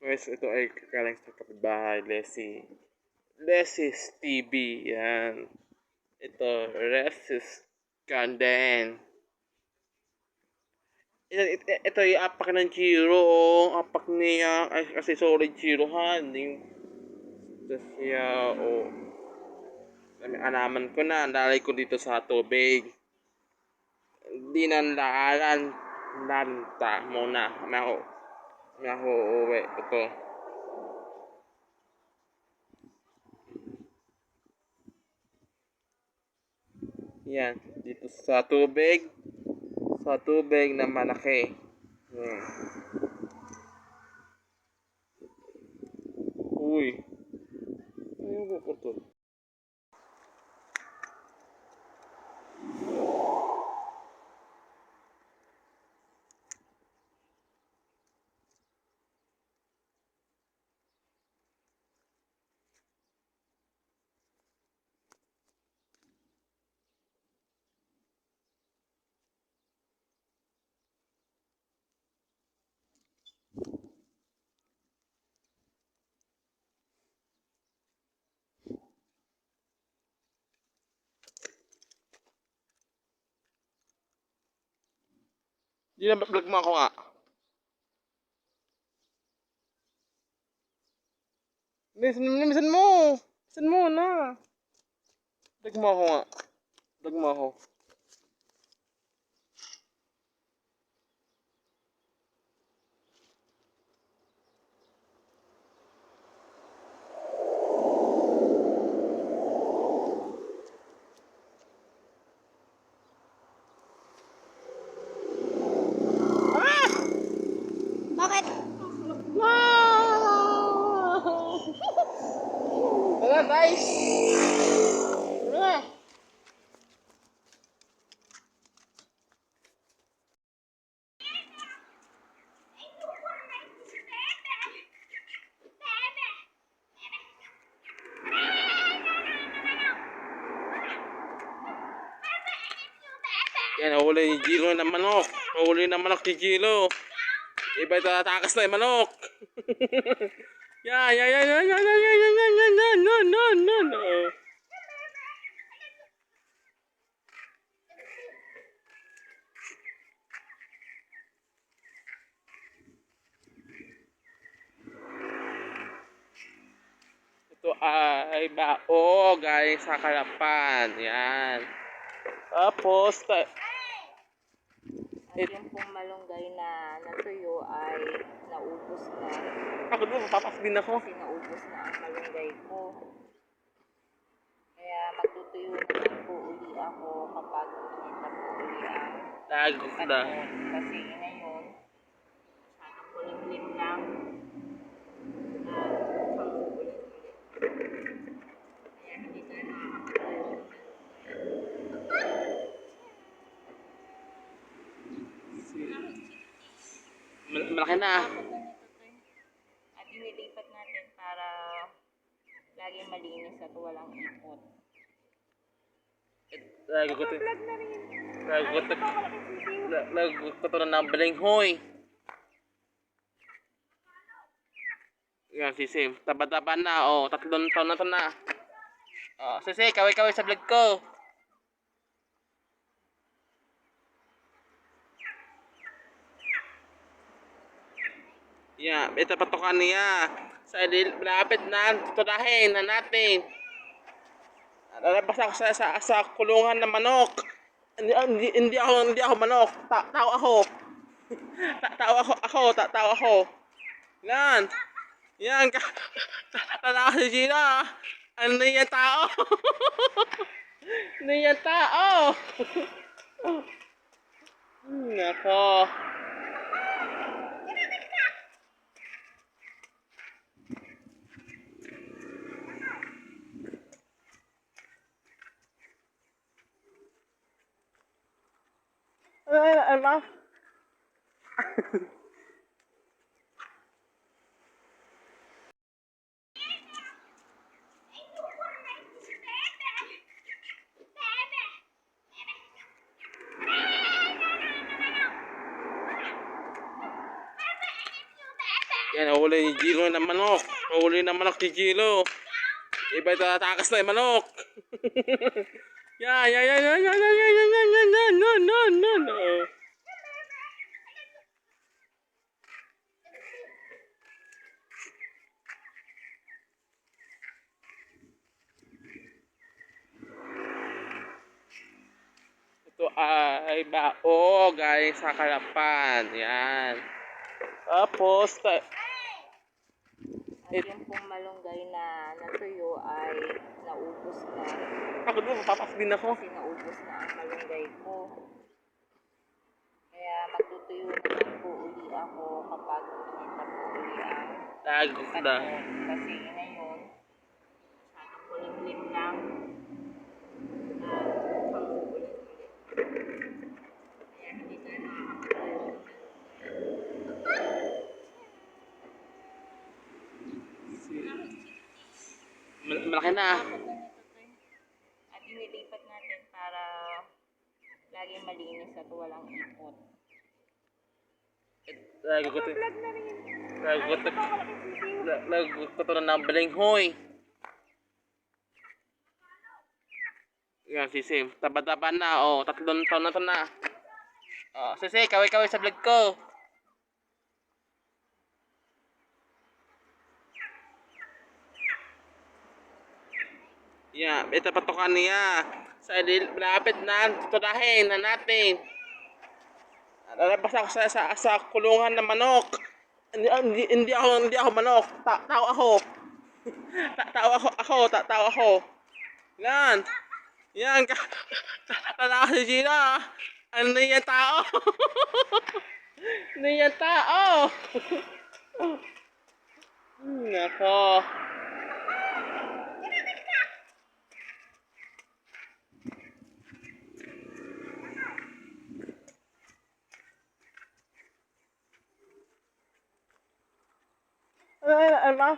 Guys, ito ay galing sa kapitbahay, Lesis TV, yan. Ito, Lesis Ganden. Ito yung apak ng Chiro, apak niya, ay, kasi solid Chiro ha, ito siya, alaman ko na, nalay ko dito sa tubig. Hindi na lanta muna, may ako uuwi, ito. Yan, dito sa tubig na malaki. Yan. Uy, ayun ko to. Di na vlog mo ako nga. Minsan mo na. Vlog mo ako nga. Vlog mo ako. Bakit? Tara guys! Tara! Yan, huli ni Gilo ng manok. Huli ng manok ni Gilo. Iba tatakas na yung manok. Yan. Ito ay bao galing sa Kalapan. Yan. Tapos, At yung pong malunggay na natuyo ay naubos na. ako doon, papapak din ako. Kasi naubos na ang malunggay ko. Kaya magtutuyo naman po uli ako kapag kita po uli ang Tagok na. Kasi ngayon, sanang kulimlim lang. Pang-uulit. Kaya hindi tayo makakapatuyo. Malaki na. At inilipat natin para laging malinis at walang ipot. Nagugot na ng balinghoy. Yan, sisi. Taba-taba na. Oh, 3 taon na to na. Oh, sisi, kaway-kaway sa vlog ko. Yeah, ito patukan niya. Sa malapit na tutulahin na natin. Lalabas ako sa kulungan ng manok. Hindi ako manok. Tao ako. Tao ako. Yan. Yan. Tala si Gina. Ano yan tao? Ano yan tao? Nako. Ano? Yan, nahuli ni Gilo ng manok. Nahuli ng manok ni Gilo. Iba ito tatakas na yung manok. Yan, yan, yan, yan, yan, yan, yan, yan, yan, yan, yan, yan, yan, yan, yan. Ito ay bao galing sa Kalapan. Yan. Tapos, At yung pong malunggay na natuyo ay naubos na. ako doon, papasok din ako. Kasi naubos na ang malunggay ko. Kaya magtutuyo naman po uli ako kapag kita po uli ang Lago na. panahon. Kasi ngayon, masyadong kulimlim lang. Mukhang uulan ulit. Kaya hindi tayo makakapatuyo. Malaki na. At inilipat natin para laging malinis at walang ipot. Lagot ko to na ng balinghoy. Yan, sisi. Taba-taba na. Oh, 3 taon na to na. Oh, sisi, kaway-kaway sa vlog ko. Yeah, ito patukan niya. Sa malapit na tuturahin na natin. Lalabas ako sa kulungan ng manok. Hindi ako manok. Tao ako. Tao ako. Yan. Yan. Lalaki si Gina. Ano yan tao? Ano yan tao? Nako. Ano?